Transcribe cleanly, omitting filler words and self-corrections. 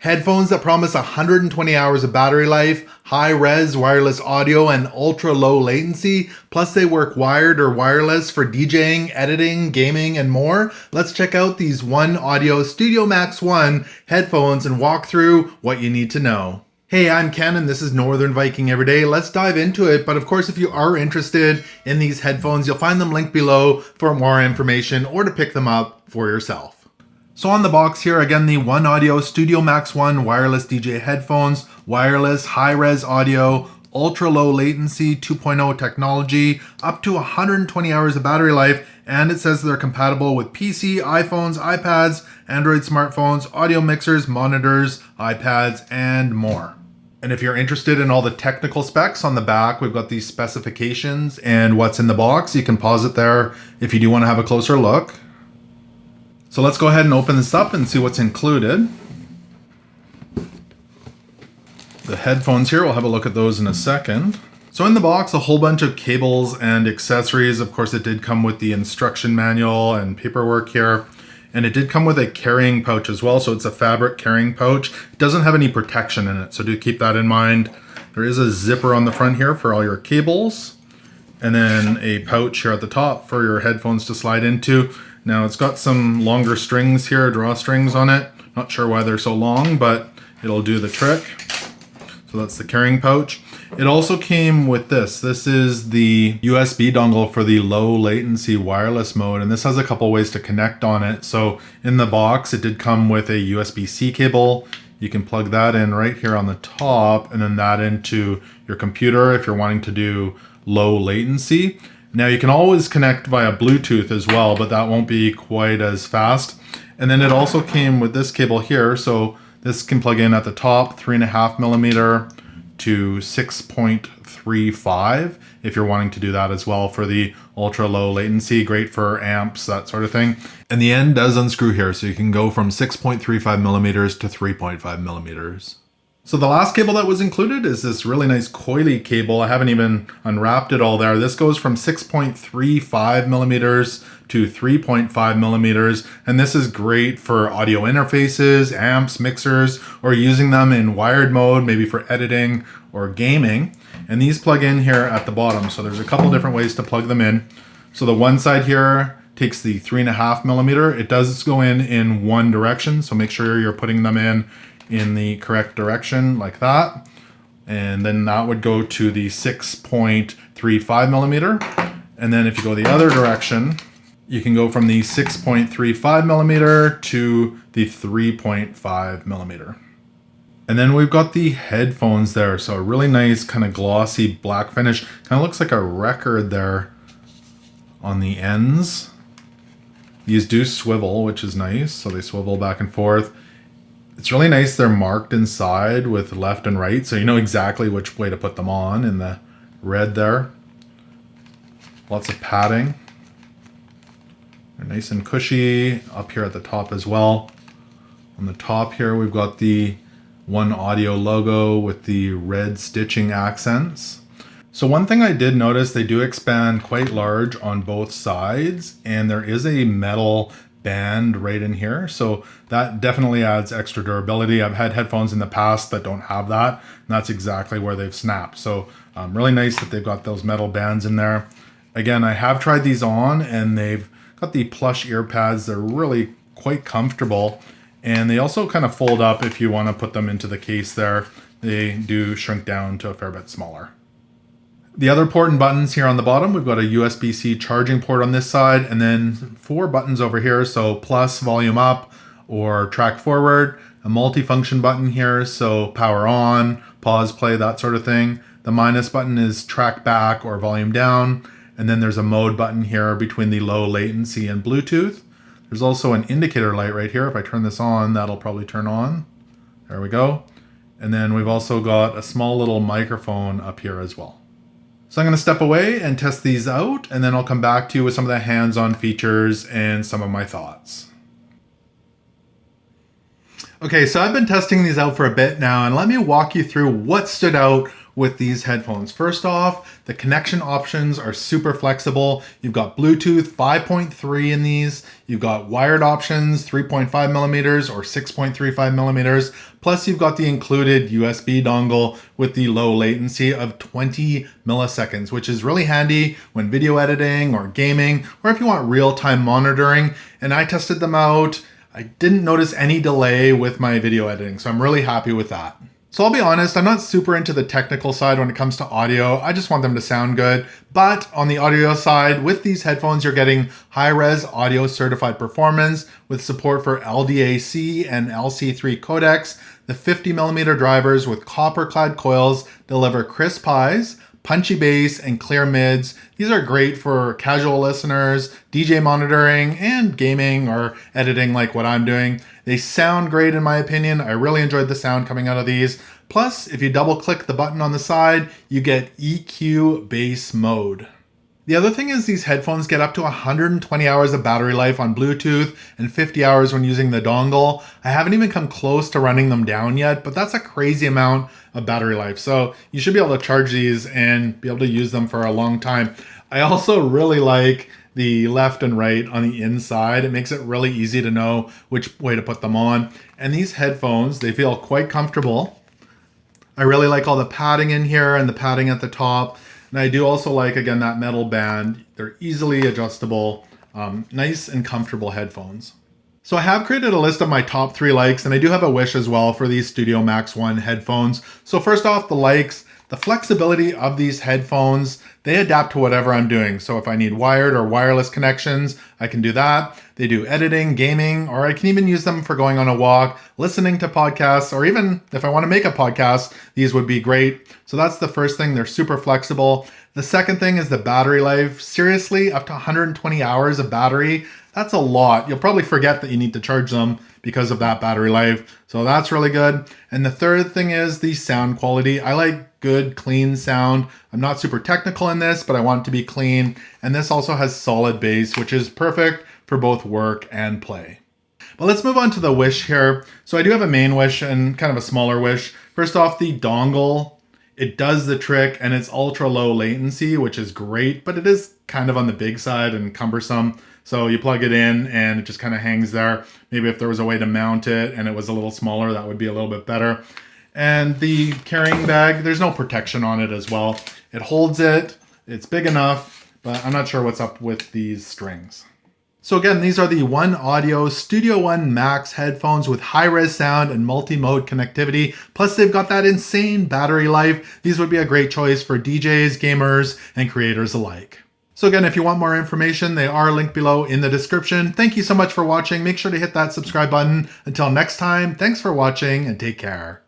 Headphones that promise 120 hours of battery life, high-res wireless audio, and ultra-low latency, plus they work wired or wireless for DJing, editing, gaming, and more. Let's check out these OneOdio Studio Max 1 headphones and walk through what you need to know. Hey, I'm Ken and this is Northern Viking Everyday. Let's dive into it. But of course, if you are interested in these headphones, you'll find them linked below for more information or to pick them up for yourself. So on the box here, again, the OneOdio Studio Max 1 wireless DJ headphones, wireless, high-res audio, ultra-low latency 2.0 technology, up to 120 hours of battery life, and it says they're compatible with PC, iPhones, iPads, Android smartphones, audio mixers, monitors, iPads, and more. And if you're interested in all the technical specs on the back, we've got these specifications and what's in the box. You can pause it there if you do want to have a closer look. So let's go ahead and open this up and see what's included. The headphones here, we'll have a look at those in a second. So in the box, a whole bunch of cables and accessories. Of course, it did come with the instruction manual and paperwork here. And it did come with a carrying pouch as well. So it's a fabric carrying pouch. It doesn't have any protection in it, so do keep that in mind. There is a zipper on the front here for all your cables. And then a pouch here at the top for your headphones to slide into. Now it's got some longer strings here, drawstrings on it. Not sure why they're so long, but it'll do the trick. So that's the carrying pouch. It also came with this. This is the USB dongle for the low latency wireless mode, and this has a couple ways to connect on it. So in the box, it did come with a USB-C cable. You can plug that in right here on the top, and then that into your computer if you're wanting to do low latency. Now you can always connect via Bluetooth as well, but that won't be quite as fast. And then it also came with this cable here. So this can plug in at the top, 3.5mm to 6.35 if you're wanting to do that as well for the ultra low latency, great for amps, that sort of thing. And the end does unscrew here, so you can go from 6.35mm to 3.5mm. So the last cable that was included is this really nice coily cable. I haven't even unwrapped it all there. This goes from 6.35mm to 3.5mm, and this is great for audio interfaces, amps, mixers, or using them in wired mode, maybe for editing or gaming. And these plug in here at the bottom. So there's a couple different ways to plug them in. So the one side here takes the 3.5mm. It does go in one direction, so make sure you're putting them in the correct direction like that. And then that would go to the 6.35mm. And then if you go the other direction, you can go from the 6.35mm to the 3.5mm. And then we've got the headphones there. So a really nice kind of glossy black finish. Kind of looks like a record there on the ends. These do swivel, which is nice. So they swivel back and forth. It's really nice they're marked inside with left and right, so you know exactly which way to put them on in the red there. Lots of padding. They're nice and cushy up here at the top as well. On the top here we've got the OneOdio logo with the red stitching accents. So one thing I did notice, they do expand quite large on both sides, and there is a metal band right in here, so that definitely adds extra durability. I've had headphones in the past that don't have that, and that's exactly where they've snapped. So really nice that they've got those metal bands in there. Again, I have tried these on, and they've got the plush ear pads. They're really quite comfortable, and they also kind of fold up if you want to put them into the case there. They do shrink down to a fair bit smaller. The other port and buttons here on the bottom, we've got a USB-C charging port on this side, and then 4 buttons over here. So plus, volume up, or track forward. A multifunction button here, so power on, pause, play, that sort of thing. The minus button is track back or volume down. And then there's a mode button here between the low latency and Bluetooth. There's also an indicator light right here. If I turn this on, that'll probably turn on. There we go. And then we've also got a small little microphone up here as well. So I'm going to step away and test these out, and then I'll come back to you with some of the hands-on features and some of my thoughts. Okay, so I've been testing these out for a bit now, and let me walk you through what stood out with these headphones. First off, the connection options are super flexible. You've got Bluetooth 5.3 in these. You've got wired options, 3.5 millimeters or 6.35 millimeters. Plus you've got the included USB dongle with the low latency of 20 milliseconds, which is really handy when video editing or gaming, or if you want real-time monitoring. And I tested them out. I didn't notice any delay with my video editing, so I'm really happy with that. So I'll be honest, I'm not super into the technical side when it comes to audio. I just want them to sound good. But on the audio side, with these headphones, you're getting high-res audio certified performance with support for LDAC and LC3 codecs. The 50 millimeter drivers with copper-clad coils deliver crisp highs, punchy bass, and clear mids. These are great for casual listeners, DJ monitoring, and gaming or editing like what I'm doing. They sound great in my opinion. I really enjoyed the sound coming out of these. Plus, if you double click the button on the side, you get EQ bass mode. The other thing is these headphones get up to 120 hours of battery life on Bluetooth and 50 hours when using the dongle. I haven't even come close to running them down yet, but that's a crazy amount of battery life. So you should be able to charge these and be able to use them for a long time. I also really like the left and right on the inside. It makes it really easy to know which way to put them on. And these headphones, they feel quite comfortable. I really like all the padding in here and the padding at the top. And I do also like, again, that metal band. They're easily adjustable, nice and comfortable headphones. So I have created a list of my top 3 likes, and I do have a wish as well for these Studio Max 1 headphones. So first off, the likes. The flexibility of these headphones, they adapt to whatever I'm doing. So if I need wired or wireless connections, I can do that. They do editing, gaming, or I can even use them for going on a walk, listening to podcasts, or even if I want to make a podcast, these would be great. So that's the first thing, they're super flexible. The second thing is the battery life. Seriously, up to 120 hours of battery, that's a lot. You'll probably forget that you need to charge them because of that battery life. So that's really good. And the third thing is the sound quality. I like good, clean sound. I'm not super technical in this, but I want it to be clean. And this also has solid bass, which is perfect for both work and play. But let's move on to the wish here. So I do have a main wish and kind of a smaller wish. First off, the dongle. It does the trick and it's ultra low latency, which is great, but it is kind of on the big side and cumbersome. So you plug it in and it just kind of hangs there. Maybe if there was a way to mount it and it was a little smaller, that would be a little bit better. And the carrying bag, there's no protection on it as well. It holds it, it's big enough, but I'm not sure what's up with these strings. So again, these are the OneOdio Studio Max headphones with high-res sound and multi-mode connectivity. Plus they've got that insane battery life. These would be a great choice for DJs, gamers, and creators alike. So again, if you want more information, they are linked below in the description. Thank you so much for watching. Make sure to hit that subscribe button. Until next time, thanks for watching and take care.